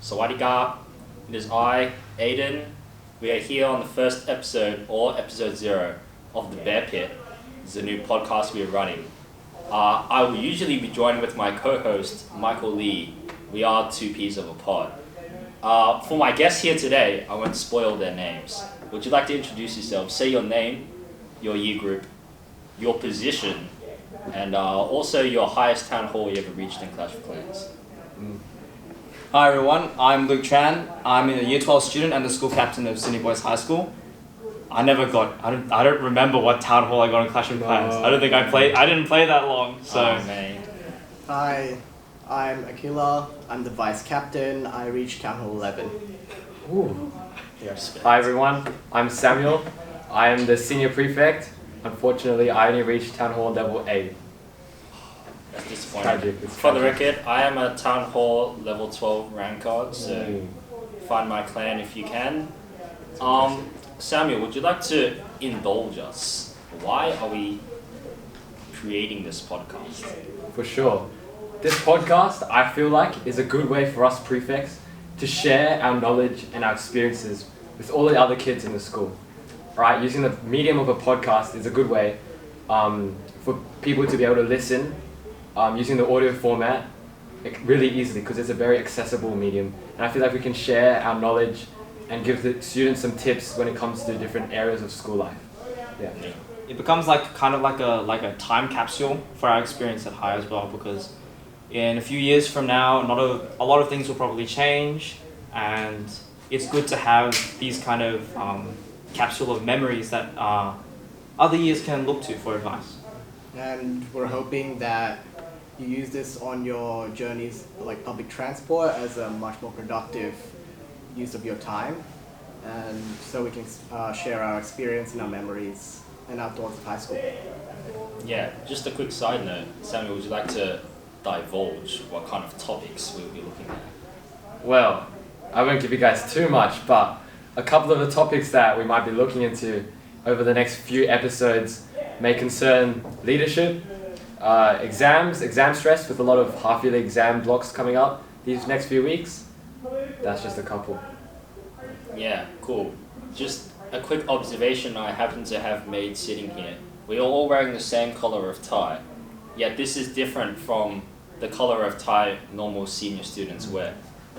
Sawadika, it is I, Aidan. We are here on the first episode, or episode 0, of The Bear Pit. It's a new podcast we are running. I will usually be joined with my co-host, Michael Lee. We are two peas of a pod. For my guests here today, I won't spoil their names. Would you like to introduce yourself? Say your name, your year group, your position, and also your highest town hall you ever reached in Clash of Clans. Hi everyone, I'm Luc Tran. I'm a Year 12 student and the School Captain of Sydney Boys High School. I don't remember what town hall I got in Clash of Clans. I didn't play that long, so. Oh, man. Hi, I'm Akila. I'm the Vice Captain. I reached Town Hall 11. Ooh. Hi everyone, I'm Samuel. I am the Senior Prefect. Unfortunately, I only reached Town Hall level 8. That's disappointing. Tragic. For the record, I am a Town Hall level 12 rank card, so find my clan if you can. Samuel, would you like to indulge us? Why are we creating this podcast? For sure. This podcast, I feel like, is a good way for us prefects to share our knowledge and our experiences with all the other kids in the school. Right? Using the medium of a podcast is a good way for people to be able to listen using the audio format really easily because it's a very accessible medium. And I feel like we can share our knowledge and give the students some tips when it comes to different areas of school life. Yeah. It becomes like a time capsule for our experience at high as well, because in a few years from now, a lot of things will probably change, and it's good to have these kind of capsule of memories that other years can look to for advice. And we're hoping that you use this on your journeys like public transport as a much more productive use of your time, and so we can share our experience and our memories and our thoughts of high school. Yeah, just a quick side note. Samuel, would you like to divulge what kind of topics we'll be looking at? Well, I won't give you guys too much, but a couple of the topics that we might be looking into over the next few episodes may concern leadership, exam stress with a lot of half-yearly exam blocks coming up these next few weeks. That's just a couple. Yeah, cool. Just a quick observation I happen to have made sitting here. We are all wearing the same colour of tie, yet this is different from the colour of tie normal senior students wear.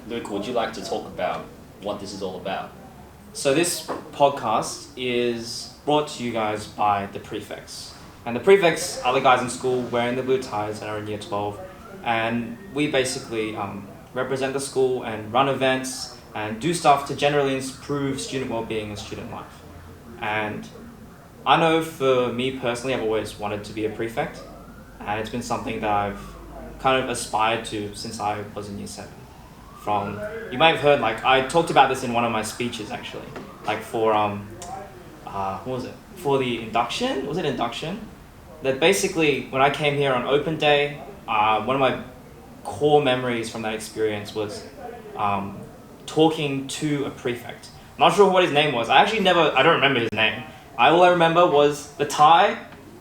Luke, would you like to talk about what this is all about? So this podcast is brought to you guys by the Prefects. And the Prefects are the guys in school wearing the blue ties and are in Year 12. And we basically represent the school and run events and do stuff to generally improve student well-being and student life. And I know for me personally, I've always wanted to be a prefect, and it's been something that I've kind of aspired to since I was in Year 7. You might have heard, I talked about this in one of my speeches actually, for what was it? For the induction? Was it induction? That basically, when I came here on open day, one of my core memories from that experience was talking to a prefect. I'm not sure what his name was. I don't remember his name. All I remember was the tie,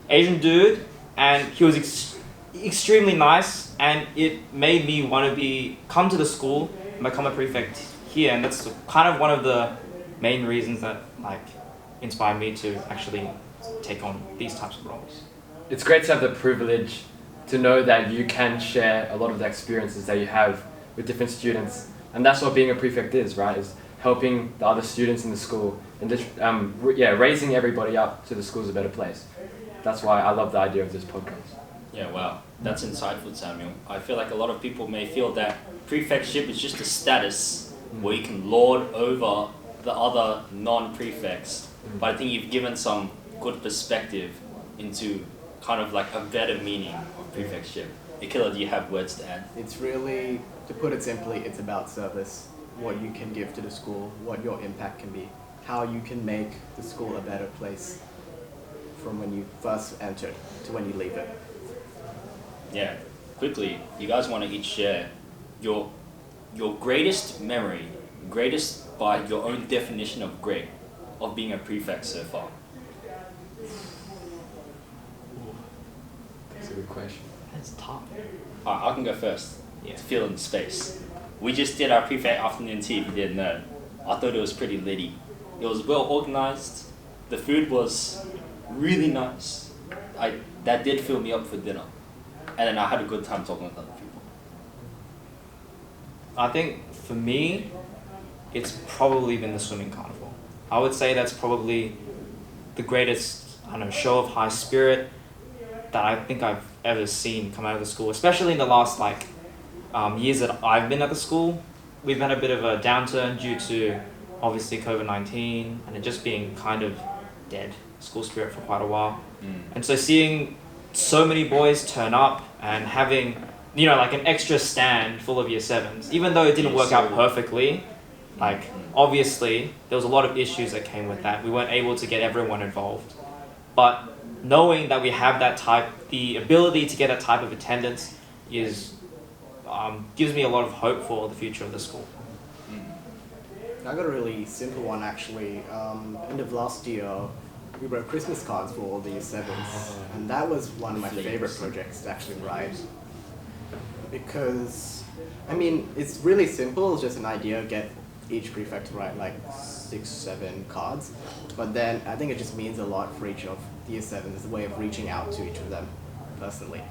Asian dude, and he was extremely nice, and it made me want to come to the school and become a prefect here, and that's kind of one of the main reasons that inspired me to actually take on these types of roles. It's great to have the privilege to know that you can share a lot of the experiences that you have with different students, and that's what being a prefect is, right? Is helping the other students in the school and just raising everybody up to the school's a better place. That's why I love the idea of this podcast. Yeah, wow, that's insightful, Samuel. I feel like a lot of people may feel that prefectship is just a status where you can lord over the other non-prefects. But I think you've given some good perspective into kind of a better meaning of prefectship. Akila, do you have words to add? It's really, to put it simply, it's about service. What you can give to the school, what your impact can be, how you can make the school a better place from when you first entered to when you leave it. Yeah, quickly, you guys want to each share your greatest memory, greatest by your own definition of great, of being a prefect so far. That's a good question. That's tough. Alright, I can go first. Yeah. To fill in the space. We just did our prefect afternoon tea, if you didn't know. I thought it was pretty litty. It was well organized. The food was really nice. That did fill me up for dinner. And then I had a good time talking with other people. I think for me, it's probably been the swimming carnival. I would say that's probably the greatest, I don't know, show of high spirit that I think I've ever seen come out of the school, especially in the last years that I've been at the school. We've had a bit of a downturn due to obviously COVID-19 and it just being kind of dead school spirit for quite a while. And so seeing so many boys turn up and having, an extra stand full of year 7s, even though it didn't work out perfectly, obviously there was a lot of issues that came with that. We weren't able to get everyone involved. But knowing that we have the ability to get that type of attendance gives me a lot of hope for the future of the school. I got a really simple one actually. End of last year, we wrote Christmas cards for all the year 7s, and that was one of my favorite projects to actually write. Because, it's really simple, it's just an idea, get each prefect to write 6-7 cards, but then I think it just means a lot for each of the year 7s. It's a way of reaching out to each of them personally.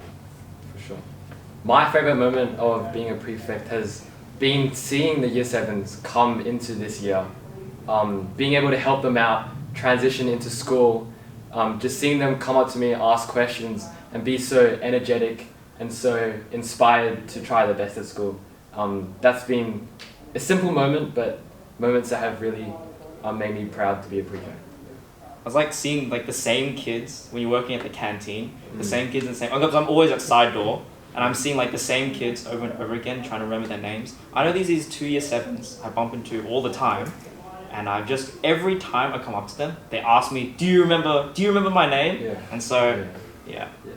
For sure. My favorite moment of being a prefect has been seeing the year 7s come into this year, being able to help them out, transition into school, just seeing them come up to me, ask questions, and be so energetic and so inspired to try their best at school. That's been a simple moment, but moments that have really made me proud to be a prefect. I was seeing the same kids when you're working at the canteen, the same kids in the same. I'm always at side door, and I'm seeing the same kids over and over again, trying to remember their names. I know these 2 year 7s I bump into all the time, and every time I come up to them, they ask me, "Do you remember my name?" Yeah. And so,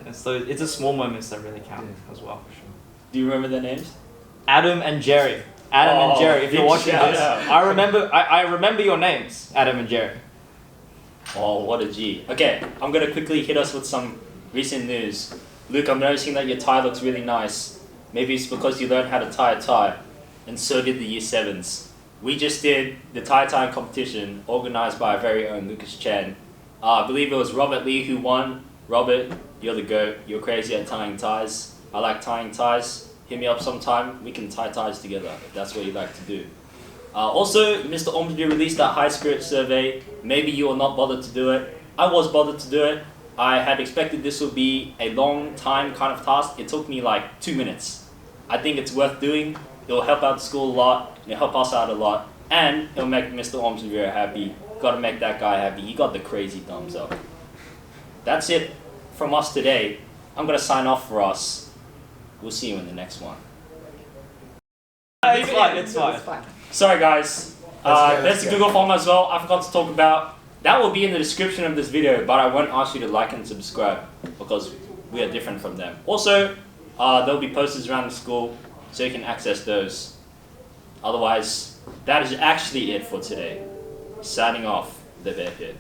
and so it's the small moments that really count as well. Do you remember their names? Adam and Jerry. And Jerry, if you're watching shout this, out. I remember your names, Adam and Jerry. Oh, what a G. Okay, I'm going to quickly hit us with some recent news. Luke, I'm noticing that your tie looks really nice. Maybe it's because you learned how to tie a tie, and so did the year 7s. We just did the tie-tying competition organized by our very own Lucas Chan. I believe it was Robert Lee who won. Robert, you're the GOAT. You're crazy at tying ties. I like tying ties. Hit me up sometime. We can tie ties together if that's what you like to do. Also, Mr. Ormsby released that high spirit survey. Maybe you were not bothered to do it. I was bothered to do it. I had expected this would be a long time kind of task. It took me 2 minutes. I think it's worth doing. It'll help out the school a lot. It'll help us out a lot. And it'll make Mr. Ormsby very happy. Gotta make that guy happy. He got the crazy thumbs up. That's it from us today. I'm gonna sign off for us. We'll see you in the next one. It's fine. Sorry guys. There's the Google form as well. I forgot to talk about. That will be in the description of this video, but I won't ask you to like and subscribe because we are different from them. Also, there'll be posters around the school so you can access those. Otherwise, that is actually it for today. Signing off, the Bear Pit.